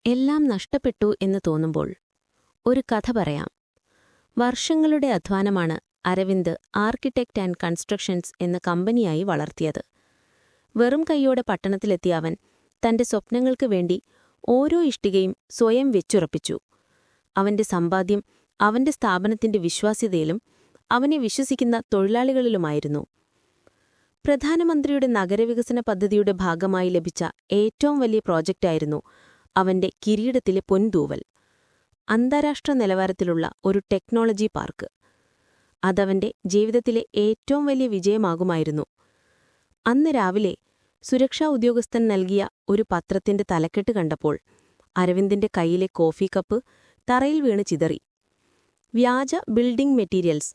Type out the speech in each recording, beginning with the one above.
എല്ലാം നഷ്ടപ്പെട്ടു എന്ന് തോന്നുമ്പോൾ ഒരു കഥ പറയാം. വർഷങ്ങളുടെ അധ്വാനമാണ് അരവിന്ദ് ആർക്കിടെക്റ്റ് ആൻഡ് കൺസ്ട്രക്ഷൻസ് എന്ന കമ്പനിയായി വളർത്തിയത്. വെറും കൈയോടെ പട്ടണത്തിലെത്തിയ അവൻ തന്റെ സ്വപ്നങ്ങൾക്ക് വേണ്ടി ഓരോ ഇഷ്ടികയും സ്വയം വെച്ചുറപ്പിച്ചു. അവന്റെ സമ്പാദ്യം അവന്റെ സ്ഥാപനത്തിന്റെ വിശ്വാസ്യതയിലും അവനെ വിശ്വസിക്കുന്ന തൊഴിലാളികളിലുമായിരുന്നു. പ്രധാനമന്ത്രിയുടെ നഗരവികസന പദ്ധതിയുടെ ഭാഗമായി ലഭിച്ച ഏറ്റവും വലിയ പ്രോജക്റ്റായിരുന്നു അവന്റെ കിരീടത്തിലെ പൊൻതൂവൽ. അന്താരാഷ്ട്ര നിലവാരത്തിലുള്ള ഒരു ടെക്നോളജി പാർക്ക്. അതവന്റെ ജീവിതത്തിലെ ഏറ്റവും വലിയ വിജയമാകുമായിരുന്നു. അന്ന് രാവിലെ സുരക്ഷാ ഉദ്യോഗസ്ഥൻ നൽകിയ ഒരു പത്രത്തിന്റെ തലക്കെട്ട് കണ്ടപ്പോൾ അരവിന്ദിന്റെ കൈയിലെ കോഫി കപ്പ് തറയിൽ വീണ് ചിതറി. വ്യാജ ബിൽഡിംഗ് മെറ്റീരിയൽസ്,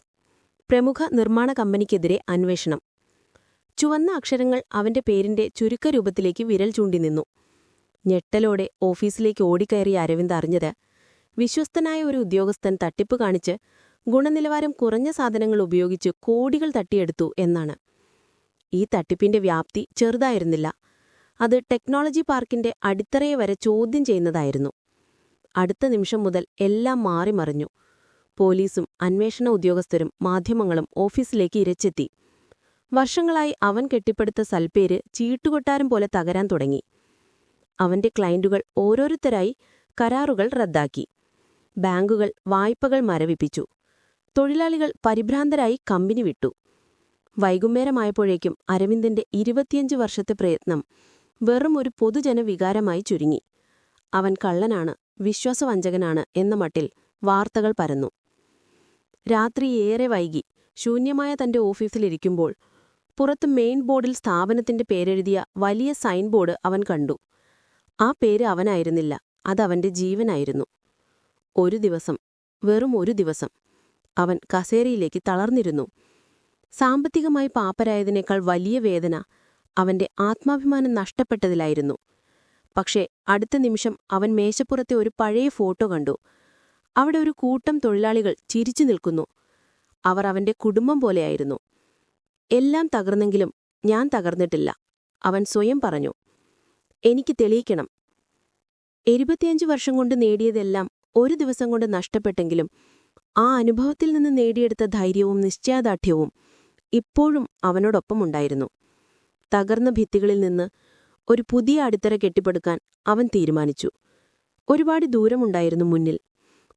പ്രമുഖ നിർമ്മാണ കമ്പനിക്കെതിരെ അന്വേഷണം. ചുവന്ന അക്ഷരങ്ങൾ അവന്റെ പേരിന്റെ ചുരുക്കരൂപത്തിലേക്ക് വിരൽ ചൂണ്ടി നിന്നു. ഞെട്ടലോടെ ഓഫീസിലേക്ക് ഓടിക്കയറിയ അരവിന്ദ് അറിഞ്ഞത് വിശ്വസ്തനായ ഒരു ഉദ്യോഗസ്ഥൻ തട്ടിപ്പ് കാണിച്ച് ഗുണനിലവാരം കുറഞ്ഞ സാധനങ്ങൾ ഉപയോഗിച്ച് കോടികൾ തട്ടിയെടുത്തു എന്നാണ്. ഈ തട്ടിപ്പിന്റെ വ്യാപ്തി ചെറുതായിരുന്നില്ല. അത് ടെക്നോളജി പാർക്കിന്റെ അടിത്തറയെ വരെ ചോദ്യം ചെയ്യുന്നതായിരുന്നു. അടുത്ത നിമിഷം മുതൽ എല്ലാം മാറിമറിഞ്ഞു. പോലീസും അന്വേഷണ ഉദ്യോഗസ്ഥരും മാധ്യമങ്ങളും ഓഫീസിലേക്ക് ഇരച്ചെത്തി. വർഷങ്ങളായി അവൻ കെട്ടിപ്പടുത്ത സൽപ്പേര് ചീട്ടുകൊട്ടാരം പോലെ തകരാൻ തുടങ്ങി. അവന്റെ ക്ലയന്റുകൾ ഓരോരുത്തരായി കരാറുകൾ റദ്ദാക്കി. ബാങ്കുകൾ വായ്പകൾ മരവിപ്പിച്ചു. തൊഴിലാളികൾ പരിഭ്രാന്തരായി കമ്പനി വിട്ടു. വൈകുന്നേരമായപ്പോഴേക്കും അരവിന്ദിന്റെ 25 വർഷത്തെ പ്രയത്നം വെറും ഒരു പൊതുജനവികാരമായി ചുരുങ്ങി. അവൻ കള്ളനാണ്, വിശ്വാസവഞ്ചകനാണ് എന്ന മട്ടിൽ വാർത്തകൾ പരന്നു. രാത്രി ഏറെ വൈകി ശൂന്യമായ തന്റെ ഓഫീസിലിരിക്കുമ്പോൾ പുറത്ത് മെയിൻ ബോർഡിൽ സ്ഥാപനത്തിന്റെ പേരെഴുതിയ വലിയ സൈൻ ബോർഡ് അവൻ കണ്ടു. ആ പേര് അവനായിരുന്നില്ല, അതവന്റെ ജീവനായിരുന്നു. ഒരു ദിവസം, വെറും ഒരു ദിവസം, അവൻ കസേരയിലേക്ക് തളർന്നിരുന്നു. സാമ്പത്തികമായി പാപ്പരായതിനേക്കാൾ വലിയ വേദന അവന്റെ ആത്മാഭിമാനം നഷ്ടപ്പെട്ടതിലായിരുന്നു. പക്ഷേ അടുത്ത നിമിഷം അവൻ മേശപ്പുറത്തെ ഒരു പഴയ ഫോട്ടോ കണ്ടു. അവിടെ ഒരു കൂട്ടം തൊഴിലാളികൾ ചിരിച്ചു നിൽക്കുന്നു. അവർ അവന്റെ കുടുംബം പോലെയായിരുന്നു. എല്ലാം തകർന്നെങ്കിലും ഞാൻ തകർന്നിട്ടില്ല, അവൻ സ്വയം പറഞ്ഞു. എനിക്ക് തെളിയിക്കണം. 25 വർഷം കൊണ്ട് നേടിയതെല്ലാം ഒരു ദിവസം കൊണ്ട് നഷ്ടപ്പെട്ടെങ്കിലും ആ അനുഭവത്തിൽ നിന്ന് നേടിയെടുത്ത ധൈര്യവും നിശ്ചയദാർഢ്യവും ഇപ്പോഴും അവനോടൊപ്പമുണ്ടായിരുന്നു. തകർന്ന ഭിത്തികളിൽ നിന്ന് ഒരു പുതിയ അടിത്തറ കെട്ടിപ്പടുക്കാൻ അവൻ തീരുമാനിച്ചു. ഒരുപാട് ദൂരമുണ്ടായിരുന്നു മുന്നിൽ.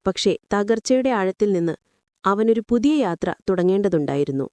പക്ഷേ തകർച്ചയുടെ ആഴത്തിൽ നിന്ന് അവനൊരു പുതിയ യാത്ര തുടങ്ങേണ്ടതുണ്ടായിരുന്നു.